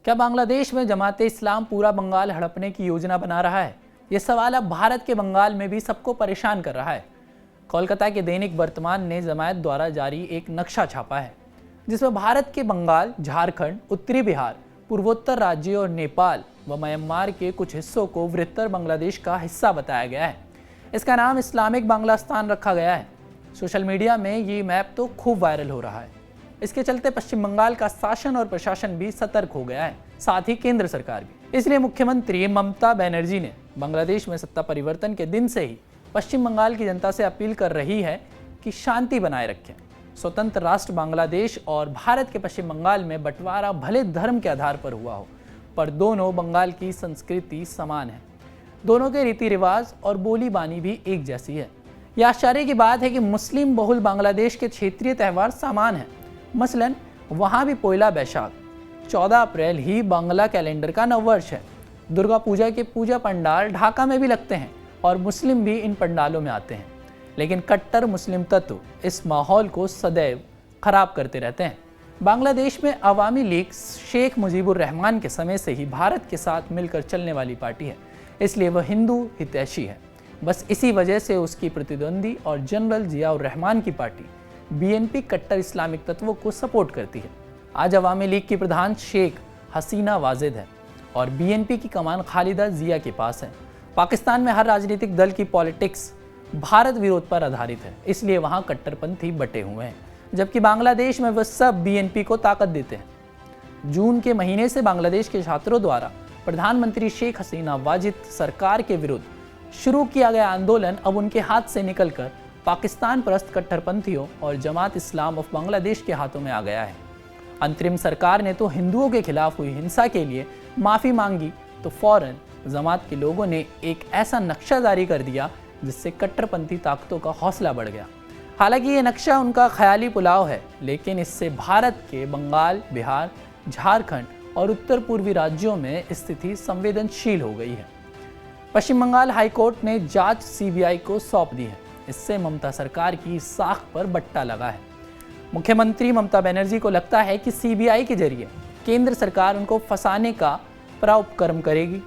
क्या बांग्लादेश में जमाते इस्लाम पूरा बंगाल हड़पने की योजना बना रहा है? ये सवाल अब भारत के बंगाल में भी सबको परेशान कर रहा है। कोलकाता के दैनिक वर्तमान ने जमायत द्वारा जारी एक नक्शा छापा है जिसमें भारत के बंगाल, झारखंड, उत्तरी बिहार, पूर्वोत्तर राज्यों और नेपाल व म्यांमार के कुछ हिस्सों को वृहत्तर बांग्लादेश का हिस्सा बताया गया है। इसका नाम इस्लामिक बांग्लास्तान रखा गया है। सोशल मीडिया में ये मैप तो खूब वायरल हो रहा है। इसके चलते पश्चिम बंगाल का शासन और प्रशासन भी सतर्क हो गया है, साथ ही केंद्र सरकार भी। इसलिए मुख्यमंत्री ममता बनर्जी ने बांग्लादेश में सत्ता परिवर्तन के दिन से ही पश्चिम बंगाल की जनता से अपील कर रही है कि शांति बनाए रखें। स्वतंत्र राष्ट्र बांग्लादेश और भारत के पश्चिम बंगाल में बंटवारा भले धर्म के आधार पर हुआ हो, पर दोनों बंगाल की संस्कृति समान है। दोनों के रीति रिवाज और बोली बानी भी एक जैसी है। यह आश्चर्य की बात है कि मुस्लिम बहुल बांग्लादेश के क्षेत्रीय त्यौहार समान हैं। मसलन वहाँ भी पोइला बैशाख 14 अप्रैल ही बांग्ला कैलेंडर का नववर्ष है। दुर्गा पूजा के पूजा पंडाल ढाका में भी लगते हैं और मुस्लिम भी इन पंडालों में आते हैं, लेकिन कट्टर मुस्लिम तत्व इस माहौल को सदैव खराब करते रहते हैं। बांग्लादेश में अवामी लीग शेख मुजीबुर रहमान के समय से ही भारत के साथ मिलकर चलने वाली पार्टी है, इसलिए वह हिंदू हितैषी है। बस इसी वजह से उसकी प्रतिद्वंदी और जनरल जियाउर रहमान की पार्टी बीएनपी कट्टर इस्लामिक तत्वों को सपोर्ट करती है। आज अवामी लीग की प्रधान शेख हसीना वाजिद है और बीएनपी की कमान खालिदा जिया के पास है। पाकिस्तान में हर राजनीतिक दल की पॉलिटिक्स भारत विरोध पर आधारित है, इसलिए वहाँ कट्टरपंथी बटे हुए हैं, जबकि बांग्लादेश में वह सब बीएनपी को ताकत देते हैं। जून के महीने से बांग्लादेश के छात्रों द्वारा प्रधानमंत्री शेख हसीना वाजिद सरकार के विरुद्ध शुरू किया गया आंदोलन अब उनके हाथ से निकलकर पाकिस्तान परस्त कट्टरपंथियों और जमात इस्लाम ऑफ बांग्लादेश के हाथों में आ गया है। अंतरिम सरकार ने तो हिंदुओं के खिलाफ हुई हिंसा के लिए माफ़ी मांगी तो फौरन जमात के लोगों ने एक ऐसा नक्शा जारी कर दिया जिससे कट्टरपंथी ताकतों का हौसला बढ़ गया। हालांकि ये नक्शा उनका ख्याली पुलाव है, लेकिन इससे भारत के बंगाल, बिहार, झारखंड और उत्तर पूर्वी राज्यों में स्थिति संवेदनशील हो गई है। पश्चिम बंगाल हाईकोर्ट ने जांच सीबीआई को सौंप दी है। इससे ममता सरकार की साख पर बट्टा लगा है। मुख्यमंत्री ममता बनर्जी को लगता है कि सीबीआई के जरिए केंद्र सरकार उनको फंसाने का पराउपक्रम करेगी।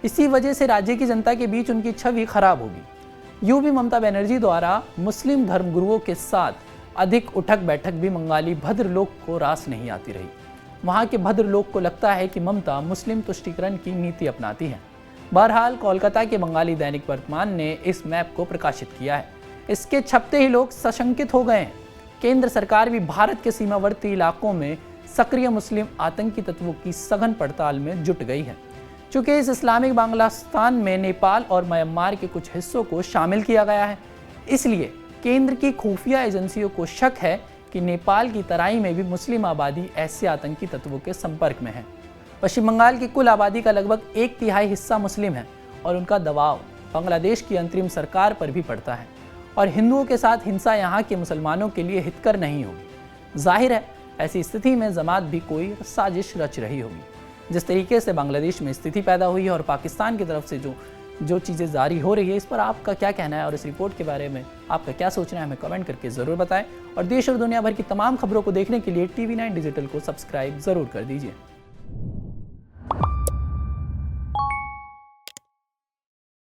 इसी वजह से राज्य की जनता के बीच उनकी छवि खराब होगी। यूं भी ममता बनर्जी द्वारा मुस्लिम धर्मगुरुओं के साथ अधिक उठक बैठक भी बंगाली भद्र लोग को रास नहीं आती रही। वहाँ के भद्र लोग को लगता है कि ममता मुस्लिम तुष्टीकरण की नीति अपनाती है। बहरहाल कोलकाता के बंगाली दैनिक वर्तमान ने इस मैप को प्रकाशित किया है। इसके छपते ही लोग सशंकित हो गए हैं। केंद्र सरकार भी भारत के सीमावर्ती इलाकों में सक्रिय मुस्लिम आतंकी तत्वों की सघन पड़ताल में जुट गई है। चूंकि इस इस्लामिक बांग्लास्तान में नेपाल और म्यांमार के कुछ हिस्सों को शामिल किया गया है, इसलिए केंद्र की खुफिया एजेंसियों को शक है कि नेपाल की तराई में भी मुस्लिम आबादी ऐसे आतंकी तत्वों के संपर्क में है। पश्चिम बंगाल की कुल आबादी का लगभग 1/3 हिस्सा मुस्लिम है और उनका दबाव बांग्लादेश की अंतरिम सरकार पर भी पड़ता है और हिंदुओं के साथ हिंसा यहाँ के मुसलमानों के लिए हितकर नहीं होगी। जाहिर है ऐसी स्थिति में जमात भी कोई साजिश रच रही होगी। जिस तरीके से बांग्लादेश में स्थिति पैदा हुई है और पाकिस्तान की तरफ से जो चीज़ें जारी हो रही है, इस पर आपका क्या कहना है और इस रिपोर्ट के बारे में आपका क्या सोचना है, हमें कमेंट करके ज़रूर बताएं। और देश और दुनिया भर की तमाम खबरों को देखने के लिए TV9 डिजिटल को सब्सक्राइब ज़रूर कर दीजिए।